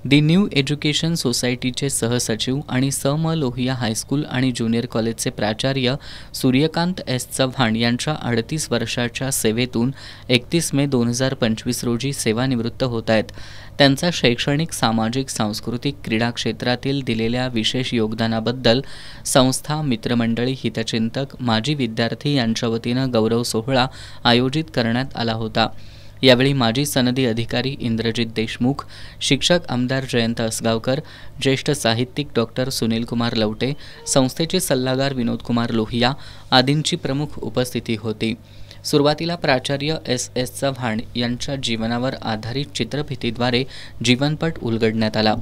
दी new education सोसायटीचे सहसचिव आणि सम लोहिया हायस्कूल आणि ज्युनियर कॉलेजचे प्राचार्य सूर्यकांत एस चव्हाण यांच्या 38 वर्षाच्या सेवेतून 31 मे 2025 रोजी सेवानिवृत्त होत आहेत। त्यांचा शैक्षणिक, सामाजिक, सांस्कृतिक, क्रीडा क्षेत्रातील दिलेल्या विशेष योगदानाबद्दल संस्था, मित्रमंडळी, हितचिंतक, माजी विद्यार्थी यांच्या वतीनं गौरव सोहळा आयोजित करण्यात आला होता। यावेळी माजी सनदी अधिकारी इंद्रजित देशमुख, शिक्षक आमदार जयंत असगावकर, ज्येष्ठ साहित्यिक डॉक्टर सुनील कुमार लवटे, संस्थेचे सल्लागार विनोद कुमार लोहिया आदींची प्रमुख उपस्थिती होती। सुरुवातीला प्राचार्य एस चव्हाण यांच्या जीवनावर आधारित चित्रफितीद्वारे जीवनपट उलगडण्यात आला।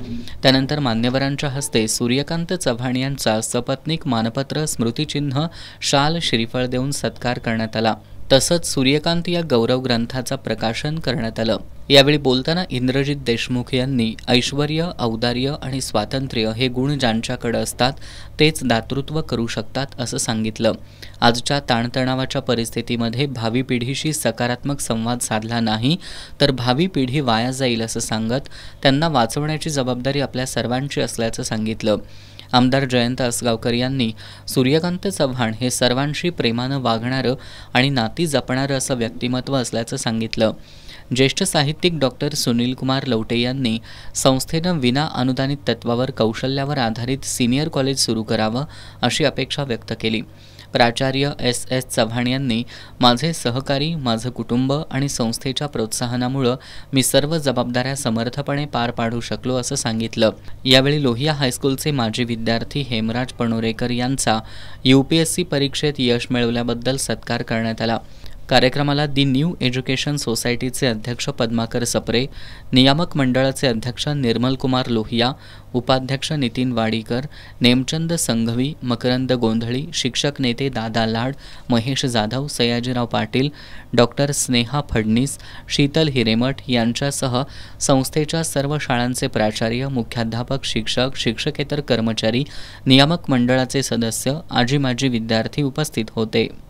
त्यानंतर मान्यवरांच्या हस्ते सूर्यकांत चव्हाण यांचा सपत्नीक मानपत्र, स्मृतिचिन्ह, शाल, श्रीफळ देऊन सत्कार करण्यात आला। तसंच सूर्यकांत या गौरव ग्रंथाचं प्रकाशन करण्यात आलं। यावेळी बोलताना इंद्रजित देशमुख यांनी ऐश्वर्य, औदार्य आणि स्वातंत्र्य हे गुण ज्यांच्याकडे असतात तेच दातृत्व करू शकतात असं सांगितलं। आजच्या ताणतणावाच्या परिस्थितीमध्ये भावी पिढीशी सकारात्मक संवाद साधला नाही तर भावी पिढी वाया जाईल असं सांगत त्यांना वाचवण्याची जबाबदारी आपल्या सर्वांची असल्याचं सांगितलं। आमदार जयंत असगावकर यांनी सूर्यकांत चव्हाण हे सर्वांशी प्रेमानं वागणारं आणि नाती जपणारं असं व्यक्तिमत्व असल्याचं सांगितलं। ज्येष्ठ साहित्यिक डॉक्टर सुनील कुमार लवटे यांनी संस्थेनं विना अनुदानित तत्वावर कौशल्यावर आधारित सिनियर कॉलेज सुरू करावं अशी अपेक्षा व्यक्त केली। प्राचार्य एस चव्हाण यांनी माझे सहकारी, माझं कुटुंब आणि संस्थेच्या प्रोत्साहनामुळे मी सर्व जबाबदाऱ्या समर्थपणे पार पाडू शकलो असं सांगितलं। यावेळी लोहिया हायस्कूलचे माजी विद्यार्थी हेमराज पणोरेकर यांचा UPSC परीक्षेत यश मिळवल्याबद्दल सत्कार करण्यात आला। कार्यक्रमाला दी न्यू एज्युकेशन सोसायटीचे अध्यक्ष पद्माकर सप्रे, नियामक मंडळाचे अध्यक्ष निर्मल कुमार लोहिया, उपाध्यक्ष नितीन वाडीकर, नेमचंद संघवी, मकरंद गोंधळी, शिक्षक नेते दादा लाड, महेश जाधव, सयाजीराव पाटील, डॉक्टर स्नेहा फडणीस, शीतल हिरेमठ यांच्यासह संस्थेच्या सर्व शाळांचे प्राचार्य, मुख्याध्यापक, शिक्षक, शिक्षकेतर कर्मचारी, नियामक मंडळाचे सदस्य, आजी माजी विद्यार्थी उपस्थित होते।